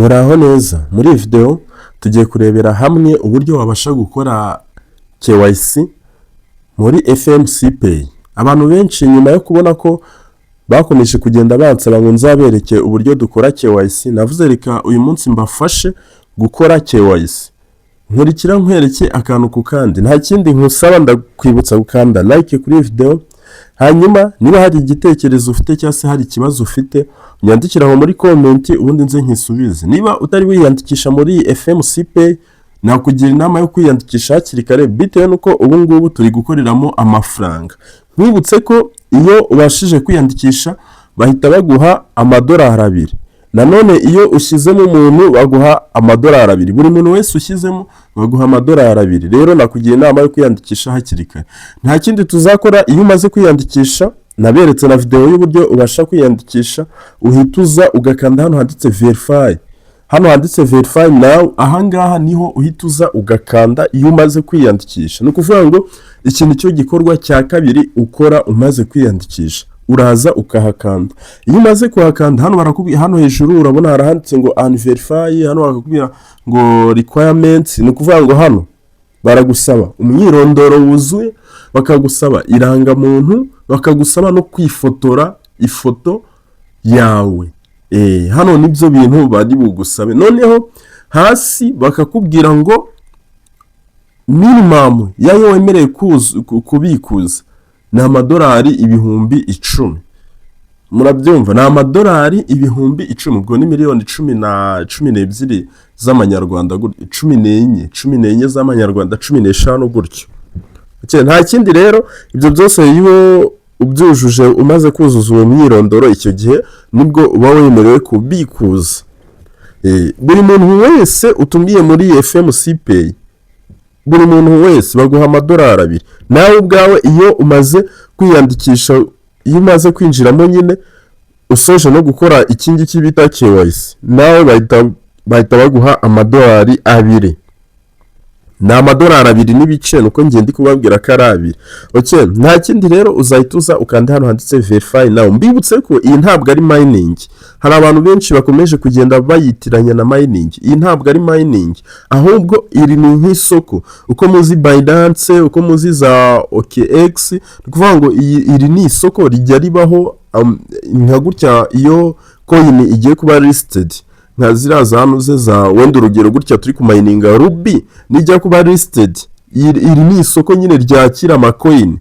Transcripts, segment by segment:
Muraho neza, muri iyi video tugiye kurebera hamwe uburyo wabasha gukora KYC muri FMCPAY. Abantu benshi nyuma yo kubona ko bakomeje kugenda bansaba ngo nzabereke uburyo dukora KYC, navuze reka uyu munsi mbafashe gukora KYC. Nkurikira nkwereke akantu ku kandi, nta kindi nkusaba ndakwibutsa gukanda like kuri iyi video. Hanyuma niba hari igitekerezo ufite cyangwa se hari ikibazo ufite nyandikira aho muri comment ubundi nze nkisubize. Niba utari wiyandikisha muri FMCPAY nakugira inama yo kwiyandikisha hakiri kare bitewe nuko ubu ngubu turi gukoreramo amafaranga. Nkwibutse ko iyo ubashije kwiyandikisha bahita baguha $2. Nanone iyo ushyizemo umuntu baguha $2. Buri muntu wese ushyizemo baguha $2. Rero nakugira inama yo kwiyandikisha hakiri kare. Nta kindi tuzakora iyo umaze kwiyandikisha, naberetse na video y'uburyo ubasha kwiyandikisha, uhituza ugakanda hano handitse verify. Hano handitse verify now, ahangaha niho uhituza ugakanda iyo umaze kwiyandikisha. No kuvuga ngo ikintu cyo gikorwa cya kabiri ukora umaze kwiyandikisha. Uraza ukahakanda. Iyo umaze kuhakanda hano barakubwira, hano hejuru urabona harahanditse ngo unverify, hano bakakubwira ngo requirements. No kuvuga ngo hano baragusaba umwirondoro wuzuye, bakagusaba irangamuntu, bakagusaba no kwifotora ifoto yawe. Hano nibyo bintu bari bugusabe. Noneho hasi bakakubwira ngo minimum yayo wemereye kubikuza ni $10,000. Murabyumva, ni $10,000, ubwo ni miliyoni 12 z'amanyarwanda, 14 z'amanyarwanda, 15 gutyo. Nta kindi rero, ibyo byose iyo ubyujuje umaze kuzuza uwo mwirondoro, icyo gihe nibwo uba wemerewe kubikuza. Buri muntu wese utumiye muri FMCPAY, buri muntu wese baguha $2. Nawe ubwawe iyo umaze kwiyandikisha, iyo umaze kwinjiramo nyine usoje no gukora iki ngiki bita KYC, nawe bahita baguha $2. Ni $2 n'ibice, nuko ngiye ndi kubabwira ko ari 2. Nta kindi rero uzahituza ukanda hano handitse verify now. Mbibutse ko iyi ntabwo ari mining. Hari abantu benshi bakomeje kugenda bayitiranya na mining. Iyi ntabwo ari mining, ahubwo iri ni nk'isoko. Uko muzi Binance, uko muzi za OKX, kuvuga ngo iri ni isoko rijya ribaho nka gutya iyo coin igiye kuba listed. Nka ziraza hano ze za wenda urugero gutya turi ku mining Ruby nijya kuba listed, iri ni isoko nyine ryakira ama coin,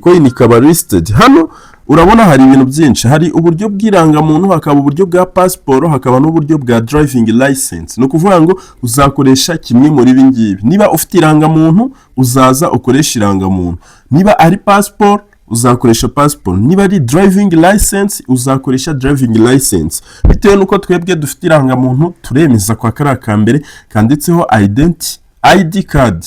coin ikaba listed. Hano urabona hari ibintu byinshi, hari uburyo bw'irangamuntu, hakaba uburyo bwa passport, hakaba n'uburyo bwa driving license. No kuvuga ngo uzakoresha kimwe muri ibi ngibi. Niba ufite irangamuntu uzaza ukoresha irangamuntu, niba ari passport uzakoresha passport, niba ari driving license uzakoresha driving license. Bitewe nuko twebwe dufite irangamuntu turemeza kwa karaka mbere kanditseho ID card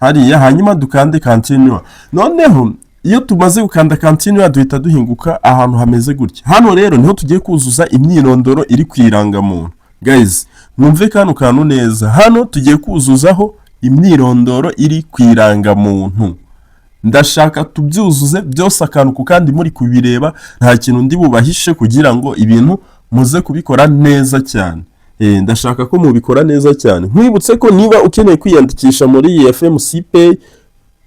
hariya, hanyuma dukande continue. Noneho iyo tumaze gukanda continue duhita duhinguka ahantu hameze gutya. Hano rero niho tugiye kuzuza imyirondoro iri ku irangamuntu. Guys, mwumve kano kantu neza. Hano tugiye kuzuzaho imyirondoro iri ku irangamuntu. Ndashaka tubyuzuze byose akantu ku kandi muri kubireba, nta kintu ndi bubahishe kugira ngo ibintu muze kubikora neza cyane. Ndashaka ko mubikora neza cyane. Nkwibutse ko niba ukeneye kwiyandikisha muri FMCPAY,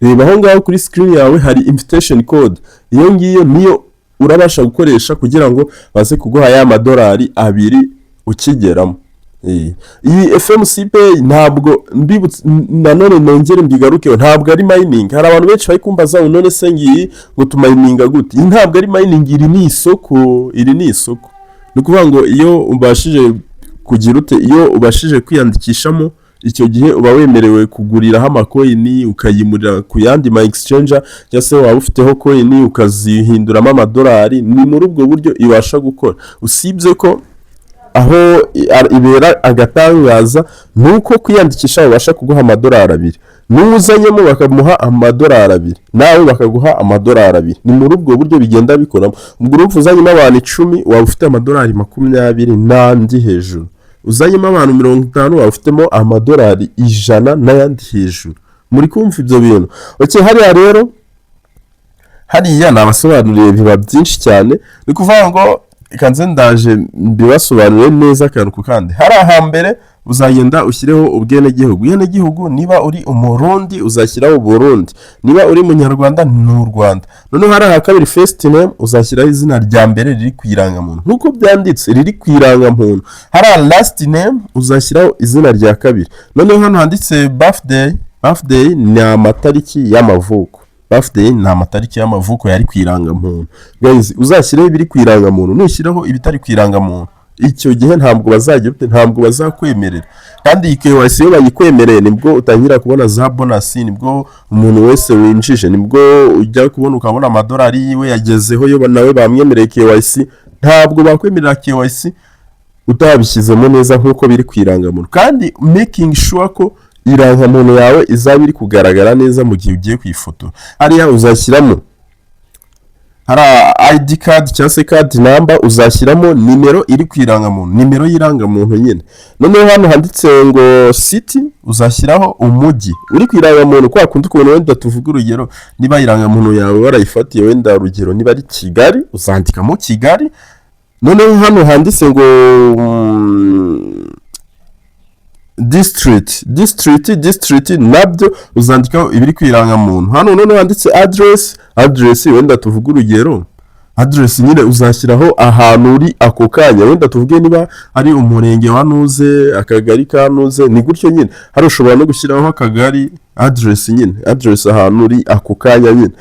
reba aho ngaho kuri screen yawe hari invitation code. Iyo ngiyo niyo urabasha gukoresha kugira ngo baze kuguha ya $2 ukigeramo. Iyi FMCPAY ntabwo mbibutse, nanone nongere mbigarukeho, ntabwo ari mining. Hari abantu benshi bari kumbaza none se ngiyi ngo tumininga gute. Iyi ntabwo ari mining, iri ni isoko. No kuvuga ngo iyo ubashije kugira ute, iyo ubashije kwiyandikishamo, icyo gihe uba wemerewe kuguriraho amacoin ukayimurira ku yandi ma exchange, cyangwa se waba ufiteho coin ukazihinduramo $2. Ni muri ubwo buryo ibasha gukora. Usibye ko aho ibera agatangaza nuko kwiyandikisha ubasha kuguha $2. N'uzanyemo bakamuha $2, nawe bakaguha $2. Ni muri ubwo buryo bigenda bikoramo. Ubwo urumva uzanyemo abantu 10 waba ufite $20 n'andi hejuru. Uzanyemo abantu 50 waba ufitemo $100 n'ayandi hejuru. Muri kumva ibyo bintu. Hariya rero hariya nabasobanuriye biba byinshi cyane. Ni kuvuga ngo kanze ndaje mbibasobanurire neza akantu ku kandi. Hari ahambere uzagenda ushyireho ubwenegihugu niba uri umurundi uzashyiraho Burundi, niba uri munyarwanda ni u Rwanda. Noneho hari aha kabiri first name uzashyiraho izina rya mbere riri ku irangamuntu nkuko byanditse riri ku irangamuntu. Hari last name uzashyiraho izina rya kabiri. Noneho hano handitse birthday ni amatariki y'amavuko. Birthday ni amatariki y'amavuko yari ku irangamuntu. Guys, uzashyireho ibiri ku irangamuntu, nushyiraho ibitari ku irangamuntu icyo gihe ntabwo bazakwemerera. Kandi iyi KYC iyo bayikwemereye nibwo utangira kubona za bonus, nibwo umuntu wese winjije, nibwo ujya kubona ukabona amadolari yiwe yagezeho yo nawe bamwemereye KYC. Ntabwo bakwemerera KYC utabishyizemo neza nkuko biri ku irangamuntu. Kandi making sure ko irangamuntu yawe izaba iri kugaragara neza mu gihe ugiye kwifotora. Hariya uzashyiramo hari ID card cyangwa se card number, uzashyiramo nimero iri ku irangamuntu, nimero y'irangamuntu nyine. Noneho hano handitse ngo city uzashyiraho umujyi uri ku irangamuntu. Kwa kundi kubona wenda tuvuga urugero, niba irangamuntu yawe warayifatiye wenda urugero niba ari Kigali uzandikamo Kigali. Noneho hano handitse ngo district nabyo uzandikaho ibiri ku irangamuntu. Hano noneho handitse address wenda tuvuga urugero, address nyine uzashyiraho ahantu uri ako kanya, wenda tuvuge niba ari umurenge wa Nuze, akagari ka Nuze, ni gutyo nyine. Hari ushobora no gushyiraho akagari address nyine, address ahantu uri ako kanya nyine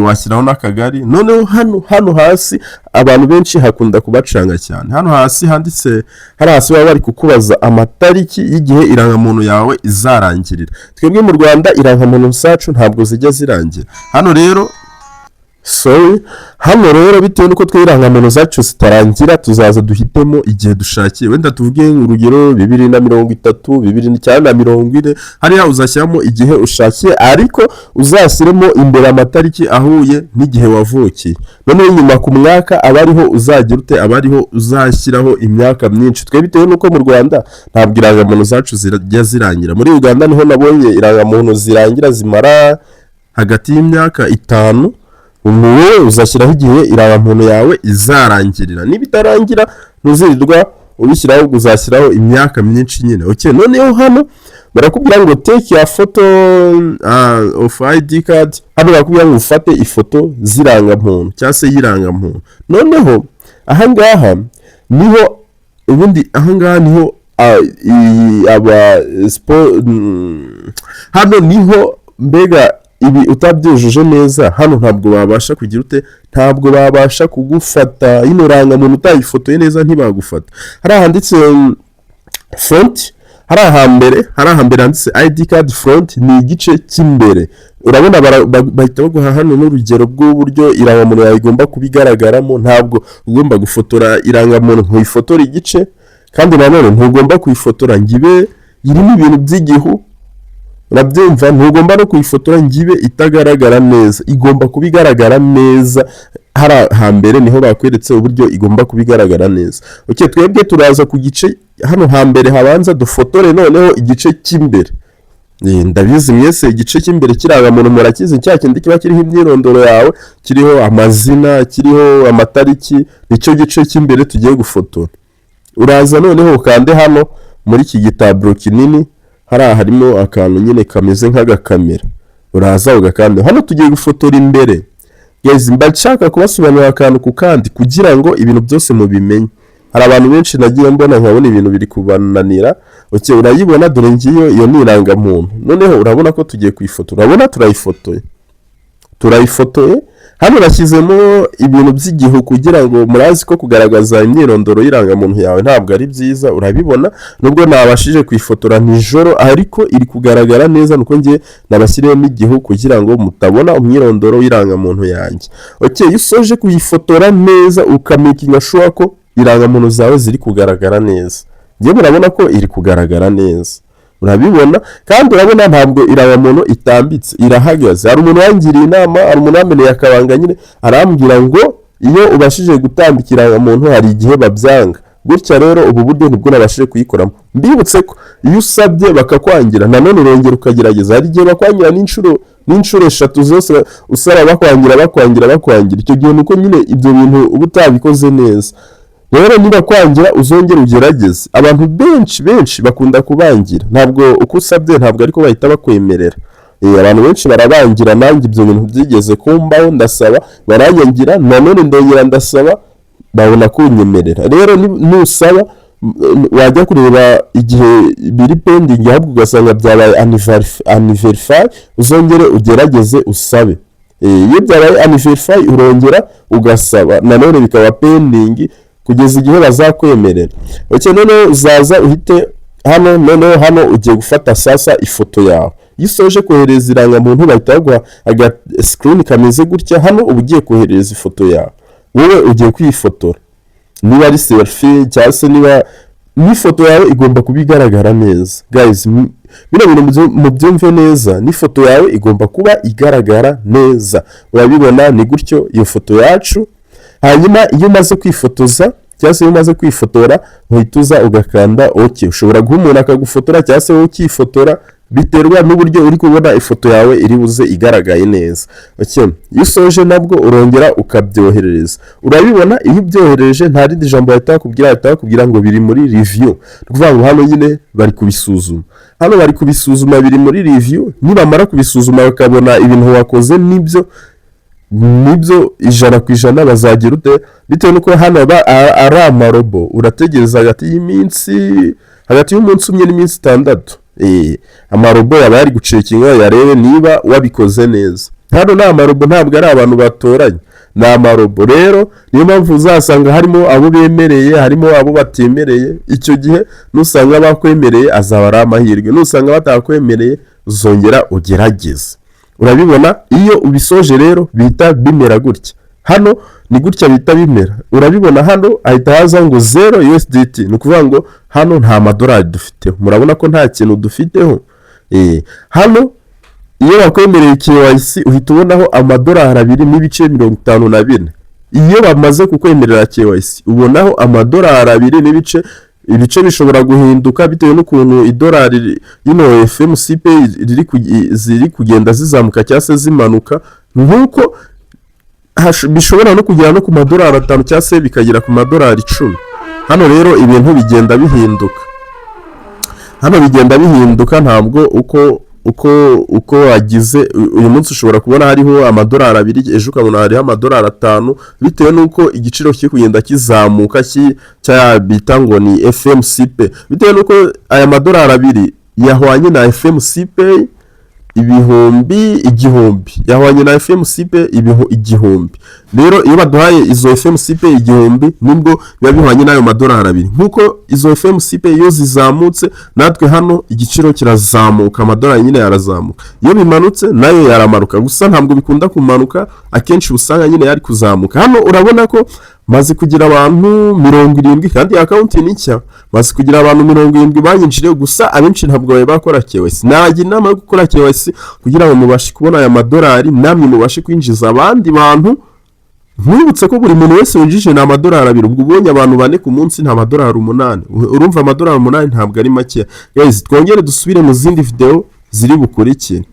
washyiraho n'akagari. Noneho hano hasi abantu benshi hakunda kubacanga cyane. Hano hasi handitse, hari hasi baba bari kukubaza amatariki y'igihe irangamuntu yawe izarangirira. Twebwe mu Rwanda irangamuntu zacu ntabwo zijya zirangira. Hano rero bitewe nuko twirangamuntu zacu zitarangira, tuzaza duhitemo igihe dushakiye. Wenda tuvuge urugero 2030, cyangwa 2040. Hariya uzashyiramo igihe ushakiye, ariko uzashyiremo imbere amatariki ahuye n'igihe wavukiye. Noneho inyuma ku mwaka abariho uzagira ute, abariho uzashyiraho imyaka myinshi. Twe bitewe nuko mu Rwanda ntabwo irangamuntu zacu zijya zirangira. Muri Uganda niho nabonye irangamuntu zirangira zimara hagati y'imyaka 5. Wowe uzashyiraho igihe irangamuntu yawe izarangirira. Niba itarangira ntuzirirwa ubishyiraho, uzashyiraho imyaka myinshi nyine. Okay, noneho hano barakubwira ngo take a photo of ID card. Hano barakubwira ngo ufate ifoto z'irangamuntu cyangwa se y'irangamuntu. Noneho ahangaha niho ubundi niho hano niho mbega ibi utabyujuje neza, hano ntabwo babasha kugira ute, ntabwo babasha kugufata. Ino rangamuntu utayifotoye neza ntibagufata. Hari handitse front, hari ahambere handitse ID card front, ni igice cy'imbere. Urabona bahita baguha hano n'urugero rw'uburyo irangamuntu yawe igomba kubigaragaramo. Ntabwo ugomba gufotora irangamuntu ntuyifotora igice, kandi nanone ntugomba kuyifotora ngibe irimo ibintu by'igihu. Urabyumva, ntugomba no kuyifotora ngibe itagaragara neza, igomba kubigaragara neza. Hari hambere niho bakweretse uburyo igomba kubigaragara neza. Okay, twebwe turaza ku gice hano hambere habanza dufotore noneho igice cy'imbere. Ndabizi mwese igice cy'imbere kirangamuntu murakizi, cya kindi kiba kiriho imyirondoro yawe, kiriho amazina, kiriho amatariki, nicyo gice cy'imbere tugiye gufotora. Uraza noneho ukande hano muri iki gitablo kinini, harimo akantu nyine kameze nk'agakamera. Uraza ugakanda hano, tugiye gufotora imbere. Guys, mbashaka kubasobanurira akantu ku kandi kugira ngo ibintu byose mubimenye. Hari abantu benshi nagiye mbona nkabona ibintu biri kubananira. Okay, urayibona dore ngiyo iyo ni irangamuntu. Noneho urabona ko tugiye kuyifotora. Urabona turayifotoye. Hano nashyizemo ibintu by'igihu kugira ngo murazi ko kugaragaza imyirondoro y'irangamuntu yawe ntabwo ari byiza. Urabibona nubwo nabashije kuyifotora nijoro, ariko iri kugaragara neza nuko ngiye nabashyiremo igihu kugira ngo mutabona umwirondoro w'irangamuntu yanjye. Okay, iyo usoje kuyifotora neza ukamakinga sure ko irangamuntu zawe ziri kugaragara neza. Ngiye murabona ko iri kugaragara neza. Urabibona, kandi urabona ntabwo irangamuntu itambitse, irahagaze. Hari umuntu wangiriye inama, hari umuntu wameneye akabanga nyine arambwira ngo iyo ubashije gutambika irangamuntu hari igihe babyanga. gutya rero ubu buryo nibwo nabashije kuyikoramo. Mbibutse ko iyo usabye bakakwangira nanone urongera ukagerageza, hari igihe bakwangira n'inshuro 3 zose usaba bakwangira icyo gihe nuko nyine ibyo bintu uba utabikoze neza. Rero niba kwangira uzongera ugerageze. Abantu benshi bakunda kubangira, ntabwo uko usabye ntabwo ariko bahita bakwemerera. Abantu benshi barabangira, nanjye ibyo bintu byigeze kumbaho, ndasaba baranyangira, nanone ndongera ndasaba babona kunyemerera. Rero nusaba wajya kureba igihe biri pending ahubwo ugasanga byabaye unverify, uzongere ugerageze usabe. Iyo byabaye unverify urongera ugasaba, nanone bikaba pending kugeza igihe bazakwemerera. None uzaza uhite hano ugiye gufata sasa ifoto yawe. Iyo usoje kohereza irangamuntu bahita baguha screen kameze gutya, hano uba ugiye kohereza ifoto yawe, wowe ugiye kwifotora. Niba ari selfie cyangwa se niba n'ifoto yawe igomba kuba igaragara neza. Guys, bino bintu mubyumve neza, n'ifoto yawe igomba kuba igaragara neza. Urabibona ni gutyo iyo foto yacu. Hanyuma iyo umaze kwifotoza cyangwa se iyo umaze kwifotora uhita ugakanda OK. Ushobora guha umuntu akagufotora cyangwa se wowe ukifotora, biterwa n'uburyo uri kubona ifoto yawe iri buze igaragaye neza. Iyo usoje nabwo urongera ukabyohereza. Urabibona iyo ubyohereje nta rindi jambo bahita bakubwira ngo biri muri review. Kuvuga ngo hano nyine bari kubisuzuma. Hano bari kubisuzuma biri muri review, nibamara kubisuzuma bakabona ibintu wakoze nibyo 100% bazagira ute, bitewe nuko hano ari amarobo. Urategereza hagati y'umunsi umwe n'iminsi 6. Amarobo yaba yari gucekinga yarebe niba wabikoze neza. Hano ni amarobo, ntabwo ari abantu batoranye, ni amarobo. Rero niyo mpamvu uzasanga harimo abo bemereye, harimo abo batemereye. Icyo gihe nusanga bakwemereye azaba ari amahirwe, nusanga batakwemereye uzongera ugerageze. Urabibona iyo ubisoje rero bita bimera gutya. Hano ni gutya bita bimera. Urabibona hano ahita haza ngo 0 USDT, ni ukuvuga ngo hano nta madolari dufiteho. Murabona ko nta kintu dufiteho. Hano iyo bakwemereye KYC uhita ubonaho amadolari 2.54. Iyo bamaze kukwemerera KYC ubonaho amadolari 2 ibice bishobora guhinduka bitewe n'ukuntu idolari yino FMCPAY ziri kugenda zizamuka cyangwa se zimanuka, nkuko bishobora no kugera no ku madolari 5 cyangwa se bikagera ku madolari 10. Hano rero ibintu bigenda bihinduka, ntabwo uko wagize uyu munsi ushobora kubona hariho amadolari 2, ejo ukabona hariho amadolari 5, bitewe nuko igiciro kiri kugenda kizamuka bita ngo ni FMCPAY, bitewe nuko aya madolari 2 yahwanye na FMCPAY igihumbi, yahwanye na FMCPAY igihumbi. Rero iyo baduhaye izo FMCPAY igihumbi nubwo biba bihwanye n'ayo madolari 2, nkuko izo FMCPAY iyo zizamutse natwe hano igiciro kirazamuka, amadolari nyine yarazamuka. Iyo bimanutse nayo yaramanuka, gusa ntabwo bikunda kumanuka, akenshi usanga nyine yari kuzamuka. Hano urabona ko maze kugira abantu 70 kandi account ni nshya, maze kugira abantu 70 banyinjire, gusa abenshi ntabwo baye bakora KYC. Nagira inama yo gukora KYC kugira ngo mubashe kubona aya madolari, namwe mubashe kwinjiza abandi bantu. Mwibutse ko buri muntu wese winjije na madolari 2, ubwo ubonye abantu 4 ku munsi nta madolari 8. Urumva amadolari 8 ntabwo ari make. Guys, twongere dusubire mu zindi video ziri bukurikira.